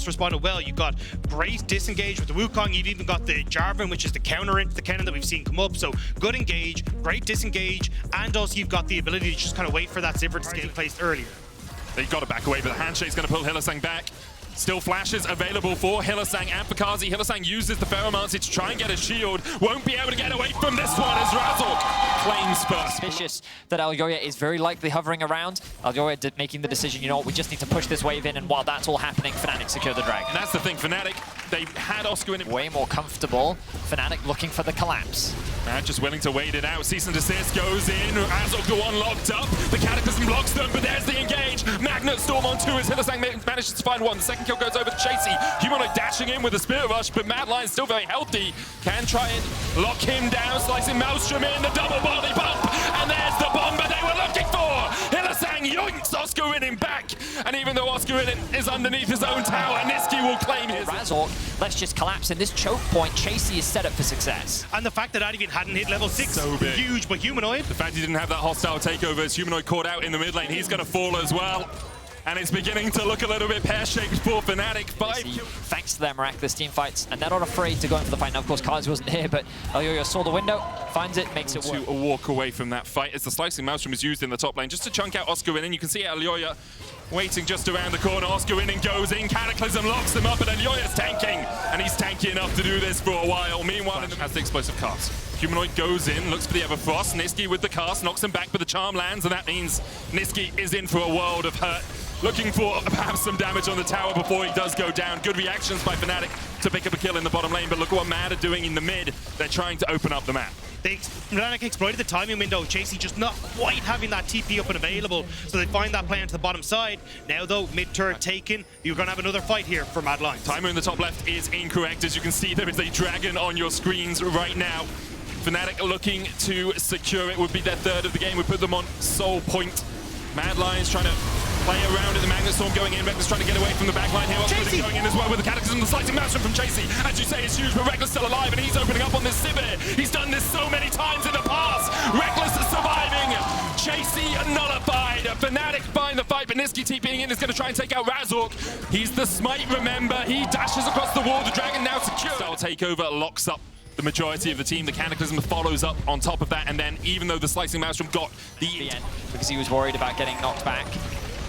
responded well. You've got great disengage with the Wukong. You've even got the Jarvan, which is the counter into the cannon that we've seen come up. So good engage, great disengage, and also you've got the ability to just kind of wait for that Zivert to get placed earlier. They've got to back away, but the handshake's going to pull Hylissang back. Still flashes available for Hylissang and for Kazi. Hylissang uses the Ferromancy to try and get a shield. Won't be able to get away from this one as Razork claims first. Suspicious that Elyoya is very likely hovering around. Elyoya making the decision, you know what, we just need to push this wave in, and while that's all happening, Fnatic secure the dragon. And that's the thing, Fnatic, they had Oscar in it. Way more comfortable. Fnatic looking for the collapse. Mad just willing to wait it out. Cease and desist goes in. Razork the one locked up. The Cataclysm blocks them, but there's the engage. Magnet Storm on two as Hylissang manages to find one. The second kill goes over to Chasey. Humanoid dashing in with a Spirit Rush, but Mad Lion's still very healthy. Can try and lock him down, slicing Maelstrom in, the double body bump, and there's the bomber they were looking for! Hylissang yoinks Oscar Winning back, and even though Oscar Winning is underneath his own tower, Niski will claim his. Razork, let's just collapse in this choke point. Chasey is set up for success. And the fact that Adivin hadn't hit level 6, so big. Huge, but Humanoid. The fact he didn't have that hostile takeover as Humanoid caught out in the mid lane, he's going to fall as well. And it's beginning to look a little bit pear-shaped for Fnatic. Thanks to their miraculous team fights, and they're not afraid to go in for the fight. Now, of course, Kazi wasn't here, but Elyoya saw the window, finds it, makes it work. To walk away from that fight as the Slicing Maelstrom is used in the top lane just to chunk out Oscar Winning. You can see Elyoya waiting just around the corner. Oscar Winning goes in, Cataclysm locks him up, and Elyoya's tanking. And he's tanky enough to do this for a while. Meanwhile, has the explosive cast. Humanoid goes in, looks for the Everfrost. Niski with the cast, knocks him back, but the charm lands, and that means Niski is in for a world of hurt. Looking for perhaps some damage on the tower before he does go down. Good reactions by Fnatic to pick up a kill in the bottom lane, but look at what Mad are doing in the mid. They're trying to open up the map. Fnatic exploited the timing window. Chasey just not quite having that TP up and available, so they find that play onto the bottom side. Now though, mid turret taken, you're going to have another fight here for Mad Lions. Timer in the top left is incorrect. As you can see, there is a dragon on your screens right now. Fnatic looking to secure it. Would be their third of the game. We put them on Soul Point. Mad Lions trying to play around at the Magnet Storm going in. Reckless trying to get away from the backline here. Chasey going in as well with the Cataclysm, the Slicing Maelstrom from Chasey. As you say, it's huge, but Reckless still alive, and he's opening up on this Sivir. He's done this so many times in the past. Reckless is surviving. Chasey nullified. Fnatic find the fight, but Niski TPing in is going to try and take out Razork. He's the smite, remember. He dashes across the wall. The dragon now secure. Style takeover locks up the majority of the team. The Cataclysm follows up on top of that, and then even though the Slicing Maelstrom got the end because he was worried about getting knocked back,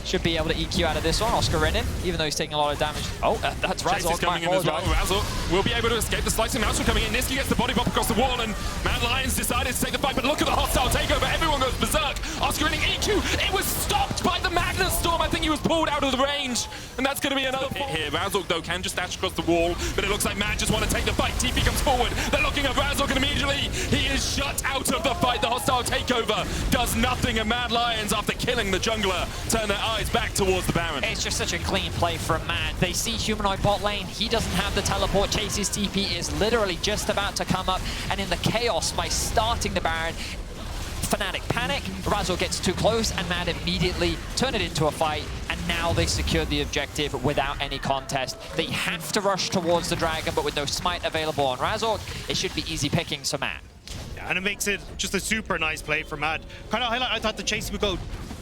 should be able to EQ out of this one. Oscar Renin, even though he's taking a lot of damage. Oh, that's Razork coming in as well. Razork will be able to escape the Slicing Maelstrom coming in. Niski gets the body bump across the wall, and Mad Lions decided to take the fight, but look at the hostile takeover. Everyone goes berserk. Oscar Renin EQ. It was stopped by the Magnet Storm. I think he was pulled out of the range, and that's going to be another hit here. Razork, though, can just dash across the wall, but it looks like Mad just want to take the fight. TP comes forward. They're looking at Razork, and immediately he is shut out of the fight. The hostile takeover does nothing, and Mad Lions, after killing the jungler, turn their eyes back towards the Baron. It's just such a clean play from Mad. They see Humanoid bot lane. He doesn't have the teleport. Chasey's TP is literally just about to come up, and in the chaos by starting the Baron, Fnatic panic, Razork gets too close, and Mad immediately turn it into a fight, and now they secure the objective without any contest. They have to rush towards the dragon, but with no smite available on Razork, it should be easy pickings for Mad. Yeah, and it makes it just a super nice play for Mad. Kind of highlight, I thought the Chasey would go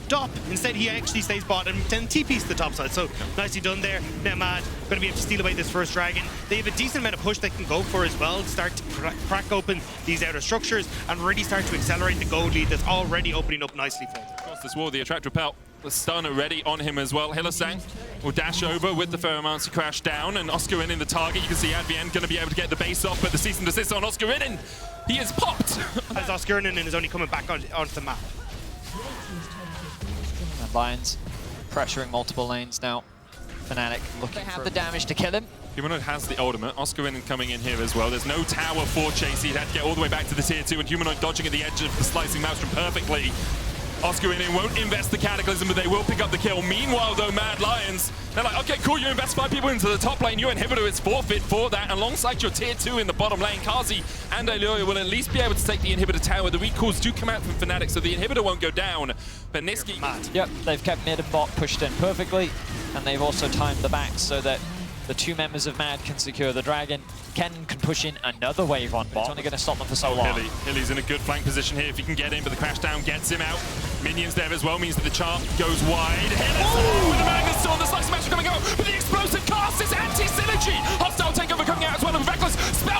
top. Instead, he actually stays bot and then TP's to the top side. So nicely done there. Now Mad going to be able to steal away this first dragon. They have a decent amount of push they can go for as well to start to crack open these outer structures and really start to accelerate the gold lead that's already opening up nicely for them. Across this wall, the Attract Repel. The stun already on him as well. Hylissang will dash over with the Ferromancy crash down, and Oscar in the target. You can see Advienne going to be able to get the base off, but the cease and desist on Oscar in. He is popped. As Oscar in is only coming back onto the map. And Lions pressuring multiple lanes now. Fnatic looking to have the damage to kill him. Humanoid has the ultimate. Oscar coming in here as well. There's no tower for Chasey. He'd have to get all the way back to the tier 2, and Humanoid dodging at the edge of the Slicing Maelstrom perfectly. Oscar won't invest the Cataclysm, but they will pick up the kill. Meanwhile, though, Mad Lions, they're like, okay, cool, you invest 5 people into the top lane, your inhibitor is forfeit for that, alongside your tier 2 in the bottom lane. Kazi and Elyoya will at least be able to take the inhibitor tower. The recalls do come out from Fnatic, so the inhibitor won't go down. But Niski... Yep, they've kept mid and bot pushed in perfectly, and they've also timed the back so that the 2 members of Mad can secure the dragon. Ken can push in another wave on bot. It's only going to stop them for so long. Hilly's in a good flank position here if he can get in, but the crash down gets him out. Minions there as well, means that the charm goes wide. Hilly with the Magnet Storm, the Slicing Maelstrom coming out, but the explosive cast is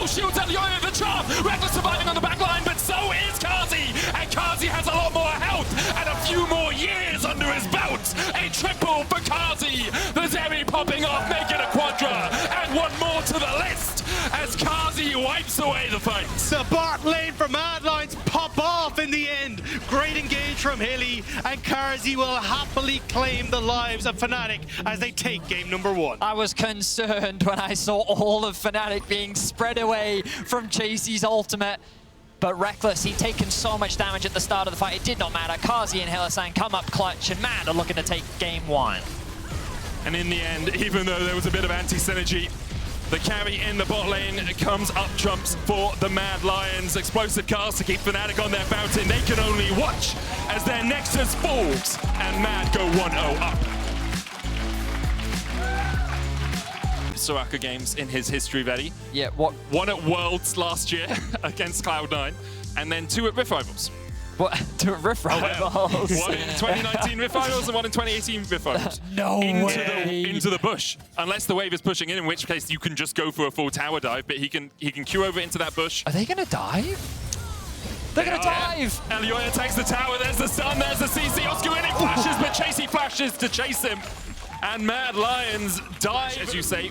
no shields. Elioya the charm. Reckless surviving on the back line, but so is Kazi. And Kazi has a lot more health and a few more years under his belt. A triple for Kazi. The Zeri popping off, making a quadra. And one more to the list as Kazi wipes away the fight. The bot lane for Mad Lions pop off in the end. Great engage from Hilly, and Kazi will happily claim the lives of Fnatic as they take game number 1. I was concerned when I saw all of Fnatic being spread away from Chasey's ultimate. But Reckless, he'd taken so much damage at the start of the fight, it did not matter. Kazi and Hylissang come up clutch, and Mad are looking to take game 1. And in the end, even though there was a bit of anti-synergy, the carry in the bot lane comes up trumps for the Mad Lions. Explosive cast to keep Fnatic on their fountain. They can only watch as their Nexus falls and Mad go 1-0 up. Soraka games in his history, Vetti. Yeah, what? One at Worlds last year against Cloud9, and then 2 at Rift Rivals. What? To Rift Rivals? One in 2019 Rift Rivals and one in 2018 Rift Rivals. No way. Into the bush. Unless the wave is pushing in which case you can just go for a full tower dive, but he can queue over into that bush. Are they going to dive? They're going to dive! Elioya takes the tower, there's the stun, there's the CC. Oscarini flashes, but Chasey flashes to chase him. And Mad Lions dive, as you say.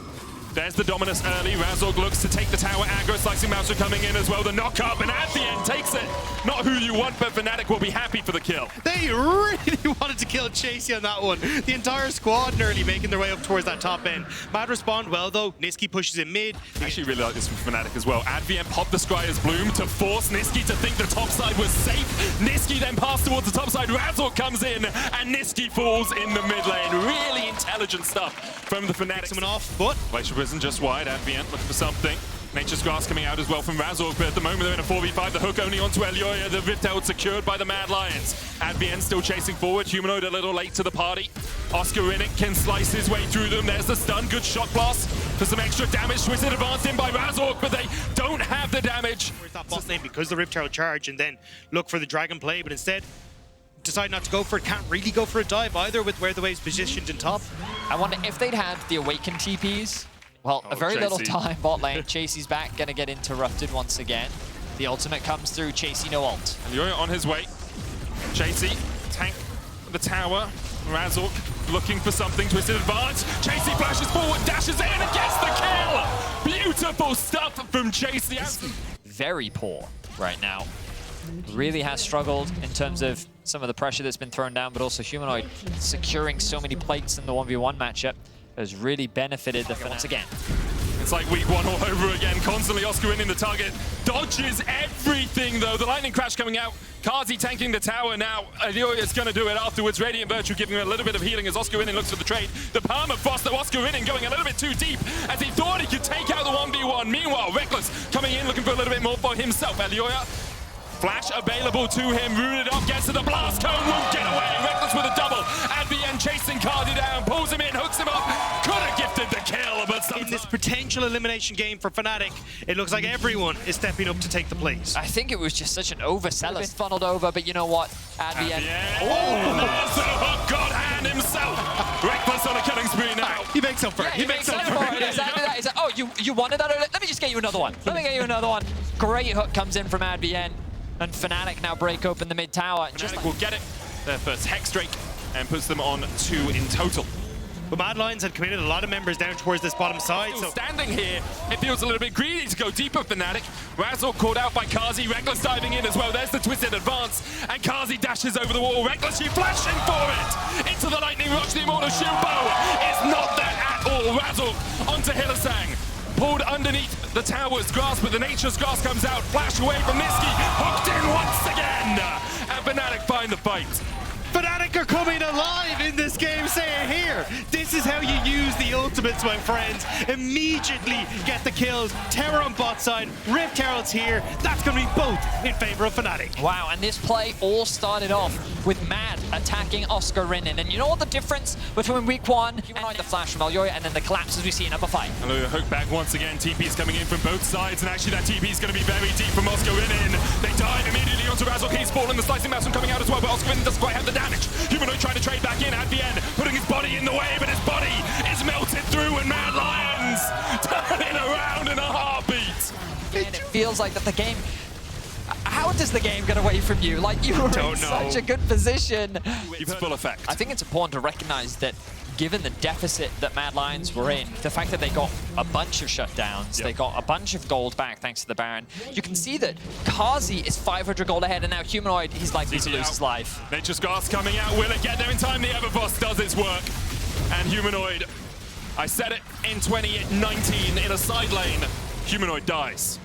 There's the Dominus early. Razorg looks to take the tower aggro. Slicing Mouser coming in as well. The knock up, and at the end takes it. Not who you want, but Fnatic will be happy for the kill. They really wanted to kill Chasey on that one. The entire squad nearly making their way up towards that top end. Mad respond well though. Niski pushes in mid. I actually really like this from Fnatic as well. Advient popped the Scryer's Bloom to force Niski to think the top side was safe. Niski then passed towards the top side. Razorg comes in, and Niski falls in the mid lane. Really intelligent stuff from the Fnatic. Someone off, but Glacier Prison just wide. Advient looking for something. Nature's Grass coming out as well from Razorg, but at the moment they're in a 4v5. The hook only onto Elioya. The Rift Herald secured by the Mad Lions. Advient still chasing forward. Humanoid a little late to the party. Oscarinic can slice his way through them. There's the stun. Good shot blast for some extra damage. Twisted advanced in by Razorg, but they don't have the damage. where's that bot lane because the Rift Herald charge and then look for the Dragon play, but instead decide not to go for it. Can't really go for a dive either with where the wave's positioned in top. I wonder if they'd had the Awaken TPs. Well, a very little time bot lane. Chasey's back, gonna get interrupted once again. The ultimate comes through, Chasey no ult. Elioya on his way. Chasey, tank the tower. Razorg looking for something, twisted advance. Chasey flashes forward, dashes in and gets the kill! Beautiful stuff from Chasey. Very poor right now. Really has struggled in terms of some of the pressure that's been thrown down, but also Humanoid securing so many plates in the 1v1 matchup has really benefited the Fnatic again. It's like week 1 all over again. Constantly Oscar in the target. Dodges everything though. The lightning crash coming out. Kazi tanking the tower now. Elioya's going to do it afterwards. Radiant Virtue giving him a little bit of healing as Oscar looks for the trade. The permafrost that Oscar going a little bit too deep as he thought he could take out the 1v1. Meanwhile, Reckless coming in looking for a little bit more for himself. Elioya, flash available to him. Rooted up, gets to the blast cone. Won't get away. Reckless with a double. At the end, chasing Kazi down. Pulls him in, hooks him up. Could have gifted the kill, but in this potential elimination game for Fnatic, it looks like everyone is stepping up to take the place. I think it was just such an overseller. It's funneled over, but you know what? At the end. Oh, there's the hook, God hand himself. Reckless on a killing spree now. He makes up for it. Yeah, he makes up for it. Exactly that. He's like, oh, you wanted that? Let me just get you another one. Let me get you another one. Great hook comes in from Advien. And Fnatic now break open the mid tower. Fnatic will get it. Their first Hex Drake and puts them on 2 in total. But Mad Lions had committed a lot of members down towards this bottom side. So standing here, it feels a little bit greedy to go deeper. Fnatic. Razorg called out by Kazi. Reckless diving in as well. There's the twisted advance. And Kazi dashes over the wall. Reckless, you flashing for it. Into the lightning rush. The immortal shield bow is not there at all. Razorg onto Hylissang. Pulled underneath the tower's grasp, but the Nature's Grass comes out. Flash away from Niski. Hooked in once again. And Fnatic find the fight. Fnatic are coming alive in this game, saying here, this is how you use the ultimates, my friends. Immediately get the kills. Terror on bot side, Rift Herald's here. That's going to be both in favor of Fnatic. Wow, and this play all started off with Mad attacking Oscar Rinnin. And you know what the difference between week 1 and the flash from Elioya and then the collapses we see in upper fight? Elioya hook back once again. TP's coming in from both sides, and actually that TP is going to be very deep from Oscar Rinnin. They dive immediately onto Razorg. He's fallen. The slicing mouse coming out as well, but Oscar Rinnin doesn't quite have the damage. Humanoid trying to trade back in at the end, putting his body in the way, but his body is melted through, and Mad Lions turn it around in a heartbeat. And it feels like that the game... How does the game get away from you? Like, you were in such a good position. It's full effect. I think it's important to recognize that given the deficit that Mad Lions were in, the fact that they got a bunch of shutdowns, they got a bunch of gold back thanks to the Baron, you can see that Kazi is 500 gold ahead, and now Humanoid, he's likely to lose his life. Nature's Gas coming out. Will it get there in time? The Everboss does its work. And Humanoid, I said it in 2019 in a side lane, Humanoid dies.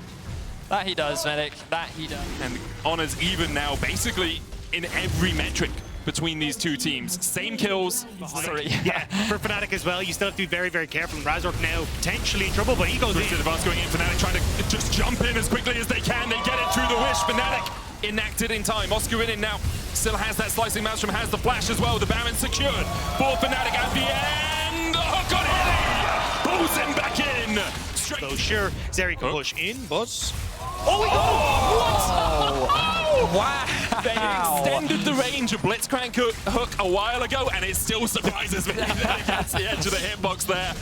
That he does, Fnatic. That he does. And honors even now, basically in every metric between these two teams. Same kills. Sorry. Yeah, for Fnatic as well, you still have to be very, very careful. Razork now potentially in trouble, but he goes in. Advance going in, Fnatic trying to just jump in as quickly as they can. They get it through the wish. Fnatic enacted in time. Oscar in now still has that slicing maelstrom, has the flash as well. The Baron secured for Fnatic at the end. The hook on Hilly! Pulls him back in. Straight. So sure, Zeri can push in, but... Oh, Oh, wow. They extended the range of Blitzcrank hook a while ago, and it still surprises me. That's the edge of the hitbox there.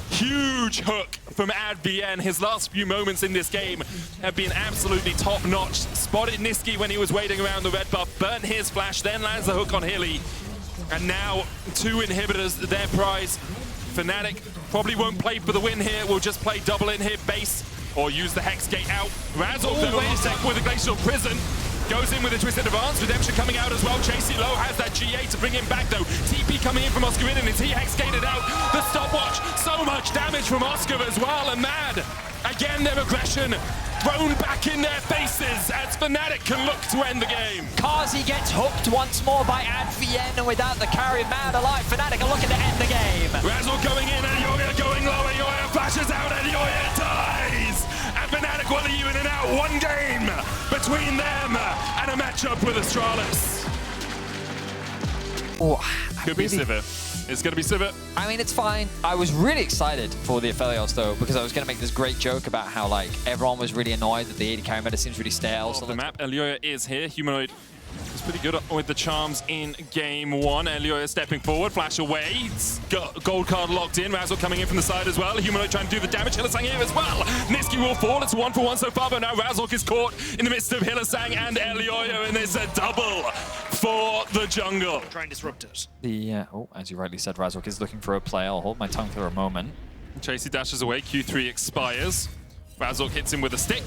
Huge hook from AdVN. His last few moments in this game have been absolutely top-notch. Spotted Niski when he was waiting around the red buff, burnt his flash, then lands the hook on Hilly. And now 2 inhibitors, their prize. Fnatic probably won't play for the win here. We'll just play double inhib base or use the Hex Gate out. Razork, though, wait a sec, with a Glacial Prison. Goes in with a Twisted Advance. Redemption coming out as well. Chasey Low has that GA to bring him back, though. TP coming in from Oscar and is he Hex Gated out? The stopwatch. So much damage from Oscar as well. And Mad, again, their aggression thrown back in their faces as Fnatic can look to end the game. Kazi gets hooked once more by AdVN, and without the carry, Mad alive. Fnatic are looking to end the game. Razzle going in, and Yoya going low, and Yoya flashes out, and Yoya dies. And Fnatic will leave in and out. One game between them and a matchup with Astralis. Oh, Could be Sivir. It's going to be Sivir. I mean, it's fine. I was really excited for the Aphelios, though, because I was going to make this great joke about how, like, everyone was really annoyed that the AD carry meta seems really stale. So the map, Elioya is here. Humanoid is pretty good with the charms in game 1. Elioya stepping forward, flash away. It's got gold card locked in. Razzle coming in from the side as well. Humanoid trying to do the damage. Hylissang here as well. Niski will fall. It's 1-for-1 so far, but now Razzle is caught in the midst of Hylissang and Elioya, and there's a double for the jungle. Try and disrupt it. Oh, as you rightly said, Razork is looking for a play. I'll hold my tongue for a moment. Chasey dashes away. Q3 expires. Razork hits him with a stick.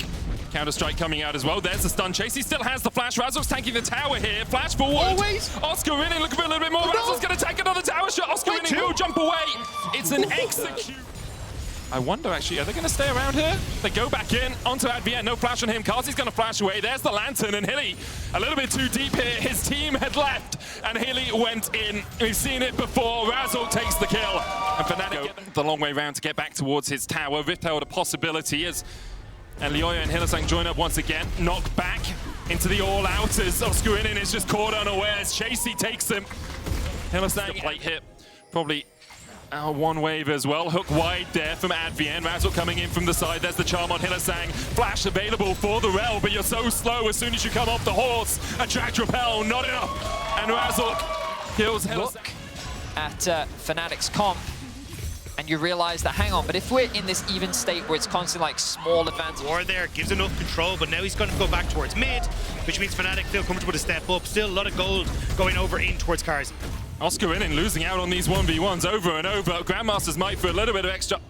Counter-strike coming out as well. There's the stun chase. He still has the flash. Razork's tanking the tower here. Flash forward. Always. Oscar in looking for a little bit more. Razork's going to take another tower shot. Oscar in will jump away. It's an execute. I wonder, actually, are they going to stay around here? They go back in onto AdVN. No flash on him. Kazi's going to flash away. There's the Lantern, and Hilly a little bit too deep here. His team had left, and Hilly went in. We've seen it before. Razzle takes the kill. And Fnatic get the long way round to get back towards his tower. Rift held a possibility as Elioya and Hylissang join up once again. Knock back into the all-out as Oscarinin is just caught unawares. Chasey takes him. Hylissang, the plate hit. Probably one wave as well. Hook wide there from AdVN. Razzle coming in from the side. There's the charm on Hylissang. Flash available for the Rel, but you're so slow as soon as you come off the horse. Attract Repel, not enough. And Razzle kills Hylissang. Look at Fnatic's comp, and you realize that, hang on, but if we're in this even state where it's constantly like small advances. Ward there gives enough control, but now he's going to go back towards mid, which means Fnatic feel comfortable to step up. Still a lot of gold going over in towards Kazi. Oscar in and losing out on these 1v1s over and over. Grandmasters might for a little bit of extra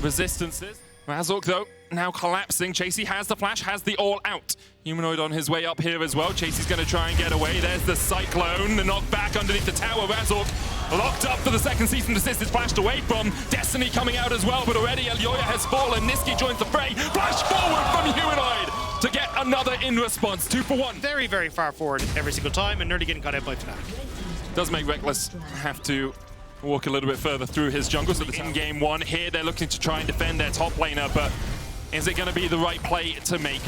resistances. Razork, though, now collapsing. Chasey has the flash, has the all-out. Humanoid on his way up here as well. Chasey's going to try and get away. There's the Cyclone, the knockback underneath the tower. Razork locked up for the second cease and desist. Is flashed away from. Destiny coming out as well, but already Elioya has fallen. Niski joins the fray. Flash forward from Humanoid to get another in response. 2-for-1. Very, very far forward every single time, and nearly getting cut out by Fnatic. Does make Reckless have to walk a little bit further through his jungle. So in game 1 here, they're looking to try and defend their top laner, but is it going to be the right play to make?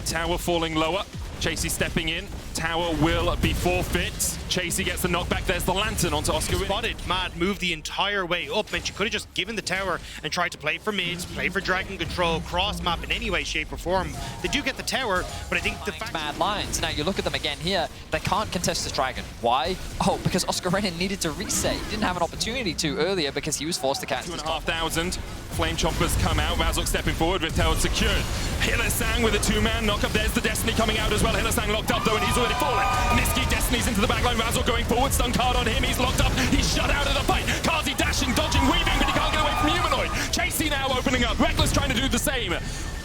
Tower falling lower. Chasey stepping in. Tower will be forfeit. Chasey gets the knockback. There's the Lantern onto Oscar. Spotted. Mad moved the entire way up, and she could have just given the tower and tried to play for mid, play for dragon control, cross map in any way, shape, or form. They do get the tower, but I think the fact... Mad Lions. Now you look at them again here, they can't contest this dragon. Why? Oh, because Oscarinin needed to reset. He didn't have an opportunity to earlier because he was forced to catch 2,500. Flame Choppers come out. Razork stepping forward. Rift Herald secured. Hylissang with a two-man knock-up. There's the Destiny coming out as well. Hylissang locked up though, and he's already fallen. Niski, Destiny's into the backline. Razzle going forward. Stun card on him. He's locked up. He's shut out of the fight. Kazi dashing, dodging, weaving, but he can't get away from Humanoid. Chasey now opening up. Reckless trying to do the same.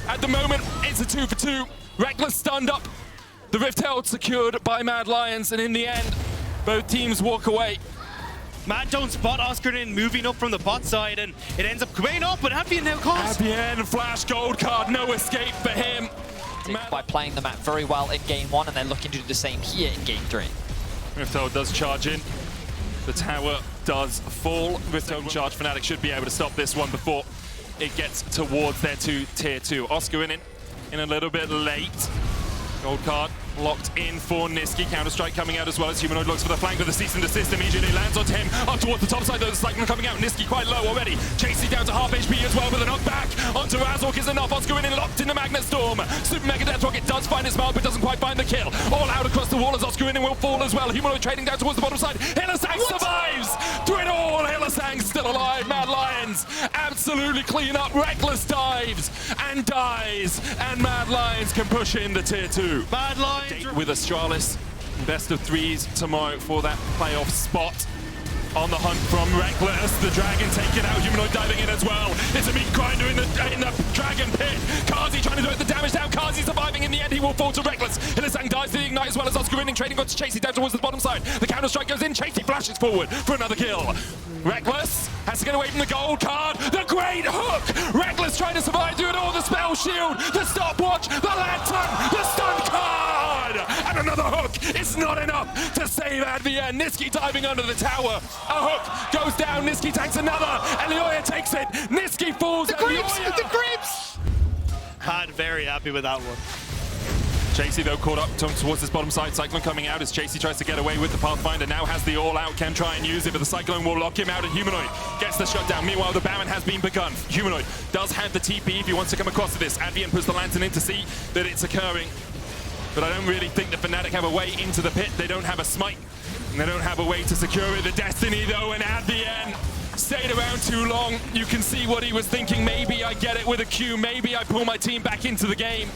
At the moment, it's a 2 for 2. Reckless stunned up. The Rift Herald secured by Mad Lions, and in the end, both teams walk away. Mad don't spot Oscarin moving up from the bot side, and it ends up going up, but Avian now comes. Avian, flash gold card, no escape for him. By playing the map very well in game 1, and they're looking to do the same here in game 3. Rift Herald does charge in. The tower does fall. Rift Herald charge. Fnatic should be able to stop this one before it gets towards their tier 2. Oscar in a little bit late. Gold card locked in for Niski. Counter-strike coming out as well as Humanoid looks for the flank, but the cease and desist immediately lands onto him. Up towards the top side though, the Cyclone coming out. Niski quite low already. Chasey down to half HP as well with a knockback. Onto Razork is enough. Oscar in locked in the Magnet Storm. Super Mega Death Rocket does find his mark, but doesn't quite find the kill. All out across the wall as Oscar in will fall as well. Humanoid trading down towards the bottom side. Hylissang survives! Through it all, Hylissang still alive. Mad Lions absolutely clean up. Reckless dives and dies, and Mad Lions can push in the tier 2. Mad Lions with Astralis, best of 3s tomorrow for that playoff spot. On the hunt from Reckless, the Dragon taking out, Humanoid diving in as well. It's a meat grinder in the Dragon pit. Kazi trying to do it, the damage down. Kazi surviving in the end, he will fall to Reckless. Hylissang dies to the Ignite as well as Oscar winning, trading on to Chasey down towards the bottom side. The counter-strike goes in, Chasey flashes forward for another kill. Reckless has to get away from the gold card. The great hook! Reckless trying to survive through it all, the spell shield, the stopwatch, the lantern, the stun card! And another hook! It's not enough to save at the end. Niski diving under the tower. A hook goes down, Niski takes another. Elioya takes it. Niski falls. The creeps! Mad very happy with that one. Chasey though caught up towards this bottom side. Cyclone coming out as Chasey tries to get away with the Pathfinder. Now has the all-out, can try and use it, but the Cyclone will lock him out, and Humanoid gets the shutdown. Meanwhile, the Baron has been begun. Humanoid does have the TP if he wants to come across to this. Advian puts the lantern in to see that it's occurring. But I don't really think the Fnatic have a way into the pit. They don't have a smite, and they don't have a way to secure it. The Destiny though, and Advian stayed around too long. You can see what he was thinking. Maybe I get it with a Q. Maybe I pull my team back into the game.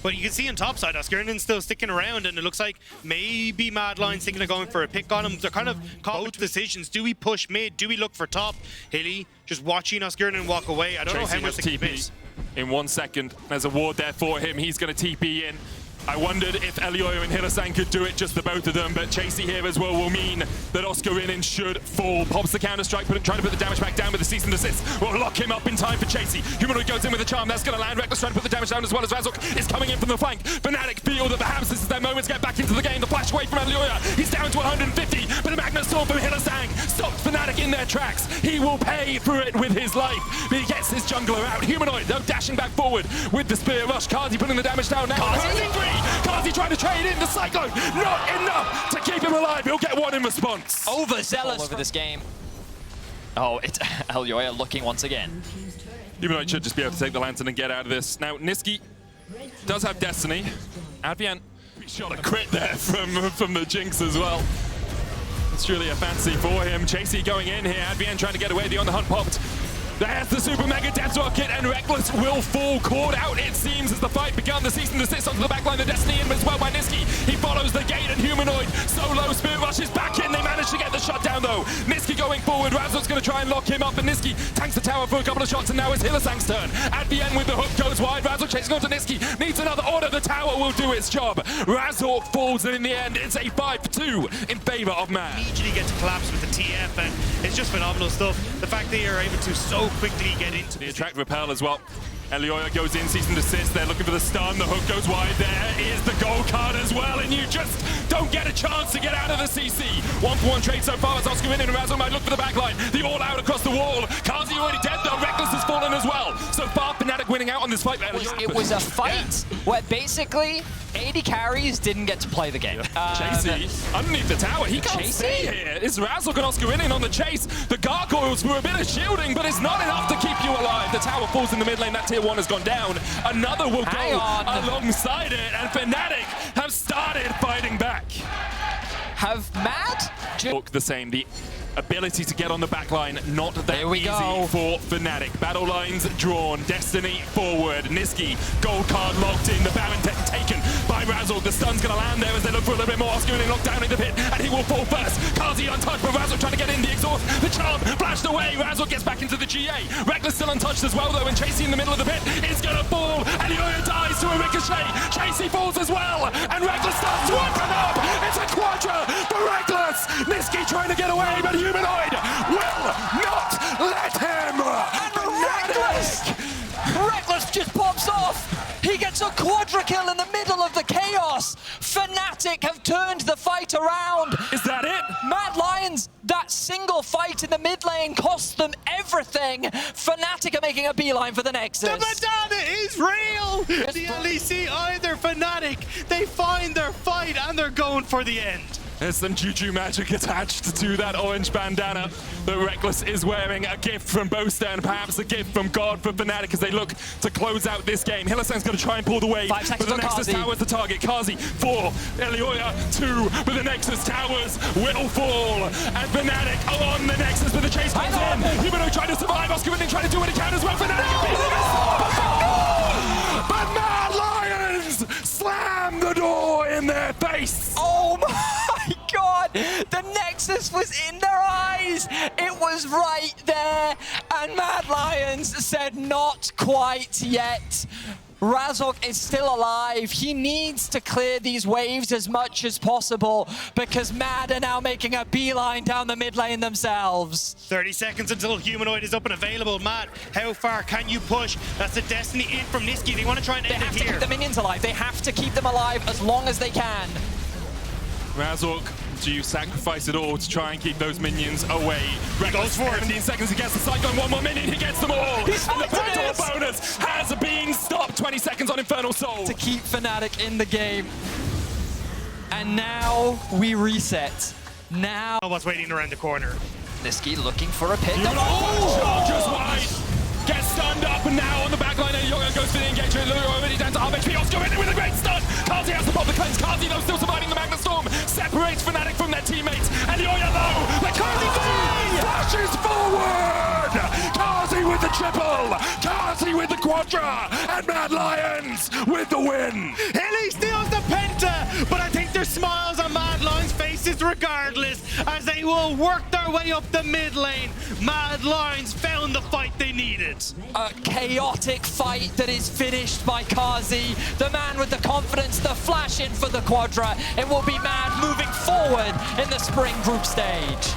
But you can see on top side, Oscarin's still sticking around, and it looks like maybe Mad Lions thinking of going for a pick on him. They're kind of caught with decisions. Do we push mid? Do we look for top? Hilly just watching Oscarin walk away. I don't know how much they can miss. In 1 second, there's a ward there for him. He's going to TP in. I wondered if Elioya and Hylissang could do it, just the both of them, but Chasey here as well will mean that Oscarin should fall. Pops the counter-strike, trying to put the damage back down with the cease and desist. Will lock him up in time for Chasey. Humanoid goes in with a charm, that's going to land. Reckless trying to put the damage down as well as Razork is coming in from the flank. Fnatic feel that perhaps this is their moment to get back into the game. The flash away from Elioya. He's down to 150, but a Magnet Storm from Hylissang stops Fnatic in their tracks. He will pay for it with his life, but he gets his jungler out. Humanoid, though, dashing back forward with the Spear Rush. Kazi putting the damage down now. Kazi trying to trade in the Cyclone. Not enough to keep him alive. He'll get one in response. Overzealous over this game. Oh, it's Elioya looking once again. Humanoid should just be able to take the lantern and get out of this. Now, Niski does have Destiny. Advian shot a crit there from the Jinx as well. It's truly a fancy for him. Chasey going in here. Advian trying to get away. The on the hunt popped. There's the Super Mega Death Rocket, and Reckless will fall. Caught out, it seems, as the fight begun. The cease and desist onto the backline. The Destiny in as well by Niski. He follows the gate, and Humanoid solo Spirit Rush is back in. They managed to get the shutdown, though. Niski going forward. Razor's going to try and lock him up, and Niski tanks the tower for a couple of shots, and now it's Hylissang's turn. At the end with the hook goes wide. Razor chasing onto Niski. Needs another order. The tower will do its job. Razor falls, and in the end, it's a 5-2 in favor of Mad. Immediately get to collapse with the TF, and it's just phenomenal stuff. The fact they are able to so quickly get into the attract repel as well. Elioya goes in, cease and desist. They're looking for the stun. The hook goes wide. There is the gold card as well, and you just don't get a chance to get out of the CC. 1-for-1 trade so far as Oscar in and Razzle might look for the backline. The all out across the wall. Kazi already dead though. Reckless has fallen as well. So far, Fnatic winning out on this fight. It was a fight where basically 80 carries didn't get to play the game. Chasey underneath the tower. He can't stay here. It's Razzle and Oscar in on the chase. The gargoyles for a bit of shielding, but it's not enough to keep you alive. The tower falls in the mid lane. That tier 1 has gone down. Another will go alongside it, and Fnatic have started fighting back. Have Mad look the same. The ability to get on the back line, not that Here we easy go. for Fnatic. Battle lines drawn, Destiny forward, Niski, gold card locked in, the Baron taken by Razzle. The stun's gonna land there as they look for a little bit more. Oscar getting locked down in the pit, and he will fall first. Kazi untouched, but Razzle trying to get in the exhaust. The charm flashed away, Razzle gets back into the GA. Reckless still untouched as well though, and Chasey in the middle of the pit is gonna fall, and Yoya dies to a ricochet. Chasey falls as well, and Reckless starts to open up. It's a quadra for Reckless. Niski trying to get away, but Humanoid will not let him. Reckless just pops off. He gets a quadra kill in the middle of the chaos. Fnatic have turned the fight around. Is that it? Mad Lions, that single fight in the mid lane cost them everything. Fnatic are making a beeline for the Nexus. The bandana is real! The LEC either Fnatic, they find their fight and they're going for the end. There's some juju magic attached to that orange bandana that Reckless is wearing. A gift from Boaster and perhaps a gift from God for Fnatic as they look to close out this game. Hylissang's going to try and pull the wave. 5 seconds but the on Nexus Kazi. Tower's the target. Kazi, 4. Elioya, 2. But the Nexus Towers will fall. And Fnatic are on the Nexus, but the chase comes in. Humanoid trying to survive. Oscar Winning trying to do what he can as well. But Mad Lions slam the door in their face. Oh my god! The Nexus was in their eyes! It was right there! And Mad Lions said not quite yet. Razok is still alive. He needs to clear these waves as much as possible because Mad are now making a beeline down the mid lane themselves. 30 seconds until Humanoid is up and available. Matt, how far can you push? That's a Destiny in from Niski. They want to try and They end have it to here. keep the minions alive. They have to keep them alive as long as they can. Razork, do you sacrifice it all to try and keep those minions away? Goes for it. 17 seconds, he gets the Cyclone, one more minion, he gets them all! He's and the fighting Phantom it! bonus has been stopped! 20 seconds on Infernal Soul! To keep Fnatic in the game. And now we reset. Now What's waiting around the corner? Niski looking for a pick. Charges wide! Gets stunned up, and now on the back line, Yoga goes for the engagement. Lulu already down to half HP. Oscar in with a great stun! Kazi has to pop the cleanse. Kazi, though, still surviving the Magna Storm. Separates Fnatic from their teammates. And Yoya, though, the Kazi flashes forward! Kazi with the triple! Kazi with the quadra! And Mad Lions with the win! Hilly steals the penta, but I think there's smiles on Mad Lions' faces regardless as they will work their way up the mid lane. Mad Lions found the fight they needed. A chaotic fight that is finished by Kazi, the man with the confidence, the flash in for the quadra. It will be Mad moving forward in the spring group stage.